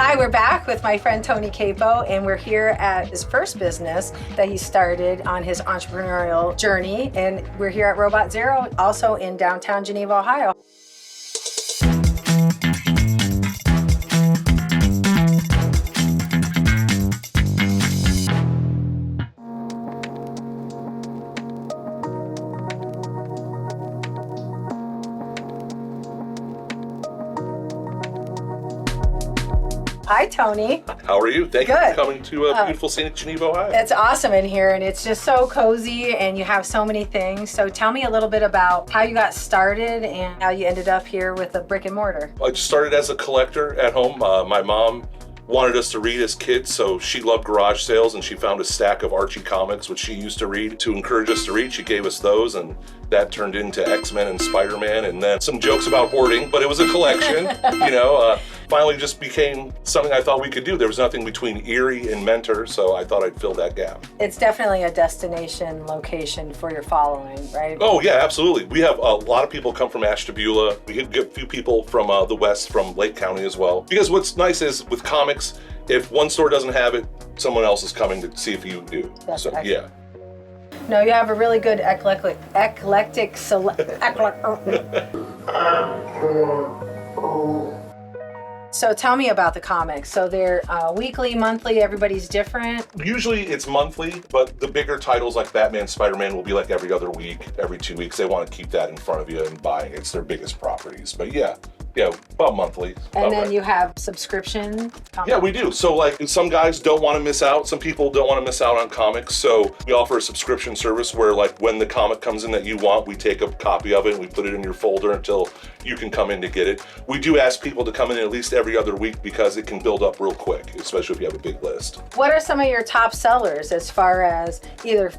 Hi, we're back with my friend Tony Capo, and we're here at his first business that he started on his entrepreneurial journey, and we're here at Robot Zero, also in downtown Geneva, Ohio. Hi, Tony. How are you? Thank you Good. for coming to beautiful scenic Geneva, Ohio. It's awesome in here, and it's just so cozy, and you have so many things. So tell me a little bit about how you got started and how you ended up here with a brick and mortar. I just started as a collector at home. My mom wanted us to read as kids, so she loved garage sales, and she found a stack of Archie comics, which she used to read. To encourage us to read, she gave us those, and that turned into X-Men and Spider-Man, and then some jokes about hoarding, but it was a collection, finally just became something I thought we could do. There was nothing between Erie and Mentor, so I thought I'd fill that gap. It's definitely a destination location for your following, right? Oh yeah, absolutely. We have a lot of people come from Ashtabula. We get a few people from the west, from Lake County as well. Because what's nice is with comics, if one store doesn't have it, someone else is coming to see if you do. That's so excellent. Yeah. No, you have a really good eclectic So tell me about the comics. So they're weekly, monthly, everybody's different? Usually it's monthly, but the bigger titles like Batman, Spider-Man will be like every other week, every 2 weeks. They want to keep that in front of you and buying it. It's their biggest properties. But yeah, about monthly. And then you have subscription comics? Yeah, we do. So like some guys don't want to miss out. Some people don't want to miss out on comics. So we offer a subscription service where like when the comic comes in that you want, we take a copy of it and we put it in your folder until you can come in to get it. We do ask people to come in at least every other week because it can build up real quick, especially if you have a big list. What are some of your top sellers as far as either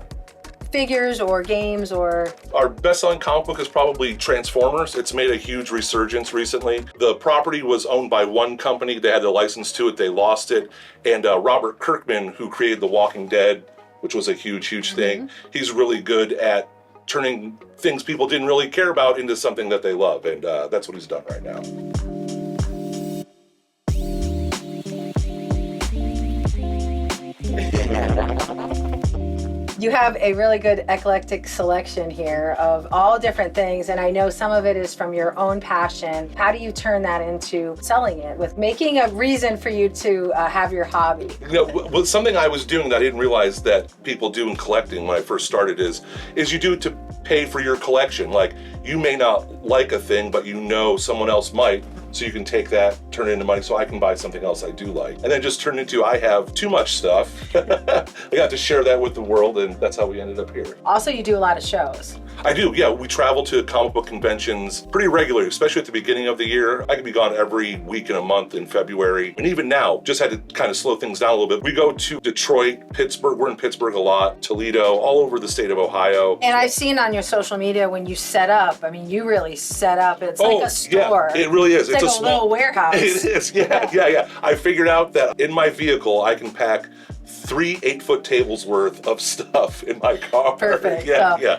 figures or games or? Our best-selling comic book is probably Transformers. It's made a huge resurgence recently. The property was owned by one company. They had the license to it. They lost it. And Robert Kirkman, who created The Walking Dead, which was a huge thing, he's really good at turning things people didn't really care about into something that they love. And that's what he's done right now. You have a really good eclectic selection here of all different things, and I know some of it is from your own passion. How do you turn that into selling it, with making a reason for you to have your hobby? Something I was doing that I didn't realize that people do in collecting when I first started is you do it to pay for your collection. Like, you may not like a thing, but you know someone else might, so you can take that, turn it into money, so I can buy something else I do like. And then just turn into, I have too much stuff. I got to share that with the world, and that's how we ended up here. Also, you do a lot of shows. I do, yeah. We travel to comic book conventions pretty regularly, especially at the beginning of the year. I could be gone every week and a month in February. And even now, just had to kind of slow things down a little bit. We go to Detroit, Pittsburgh, we're in Pittsburgh a lot, Toledo, all over the state of Ohio. And I've seen on your social media when you set up, I mean, you really set up. It's like a store. Yeah, it really is. It's like a little warehouse. It is, yeah. I figured out that in my vehicle, I can pack 3 8-foot tables worth of stuff in my car. Perfect.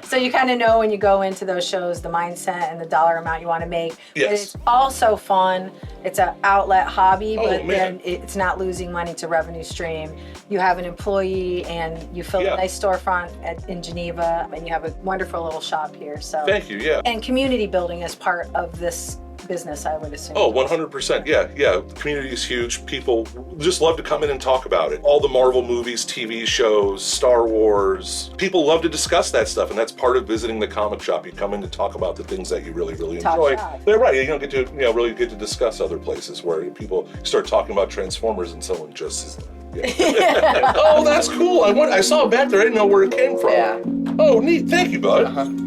So you kind of know when you go into those shows the mindset and the dollar amount you want to make. Yes. But it's also fun. It's an outlet hobby, but man. then it's not losing money to revenue stream. You have an employee and you fill a nice storefront in Geneva, and you have a wonderful little shop here. So thank you, yeah. And community building is part of this business, I would assume. Oh, 100%. Yeah. The community is huge. People just love to come in and talk about it. All the Marvel movies, TV shows, Star Wars. People love to discuss that stuff, and that's part of visiting the comic shop. You come in to talk about the things that you really enjoy. They're right. You don't get to really get to discuss other places where people start talking about Transformers and someone just oh, that's cool. I saw it back there. I didn't know where it came from. Yeah. Oh, neat. Thank you, bud.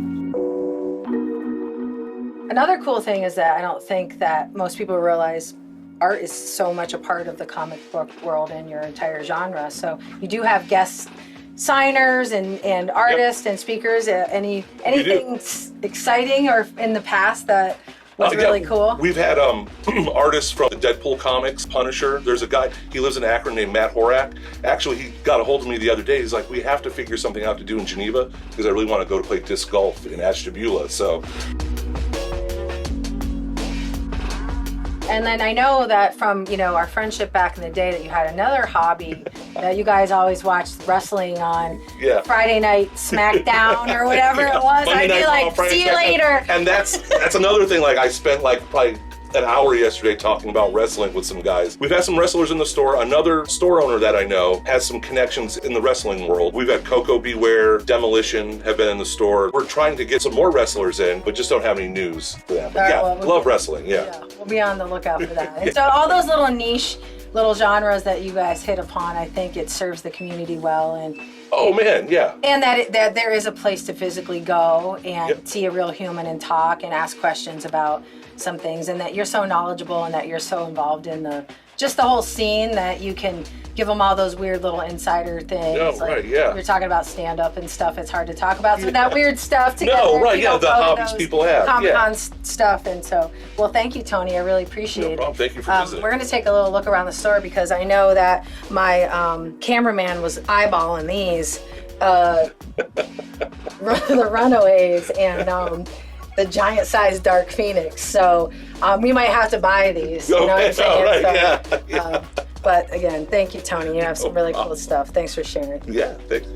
Another cool thing is that I don't think that most people realize art is so much a part of the comic book world and your entire genre. So you do have guest signers and artists and speakers. Anything exciting or in the past that was really cool? We've had artists from the Deadpool comics, Punisher. There's a guy, he lives in Akron, named Matt Horak. Actually, he got a hold of me the other day. He's like, we have to figure something out to do in Geneva because I really want to go to play disc golf in Ashtabula. So And then I know that from, our friendship back in the day that you had another hobby that you guys always watched wrestling on Friday night SmackDown or whatever it was. I'd be like, see you later. And that's another thing. Like, I spent like probably an hour yesterday talking about wrestling with some guys. We've had some wrestlers in the store. Another store owner that I know has some connections in the wrestling world. We've had Coco Beware, Demolition have been in the store. We're trying to get some more wrestlers in, but just don't have any news for them. But love wrestling, yeah. We'll be on the lookout for that. And so all those little niche little genres that you guys hit upon, I think it serves the community well. And oh man, yeah. And that there is a place to physically go and see a real human and talk and ask questions about some things, and that you're so knowledgeable and that you're so involved in the whole scene that you can give them all those weird little insider things. Oh, right, yeah. You're talking about stand-up and stuff. It's hard to talk about some of that weird stuff together. No, right, the hobbies people have. Comic-Con stuff. And so, well, thank you, Tony. I really appreciate it. No problem. Thank you for visiting. We're going to take a little look around the store because I know that my cameraman was eyeballing these, the Runaways and the giant-sized Dark Phoenix. So we might have to buy these. You know what I'm saying? Right, so, but again, thank you, Tony. You have some really cool stuff. Thanks for sharing. Yeah, thanks.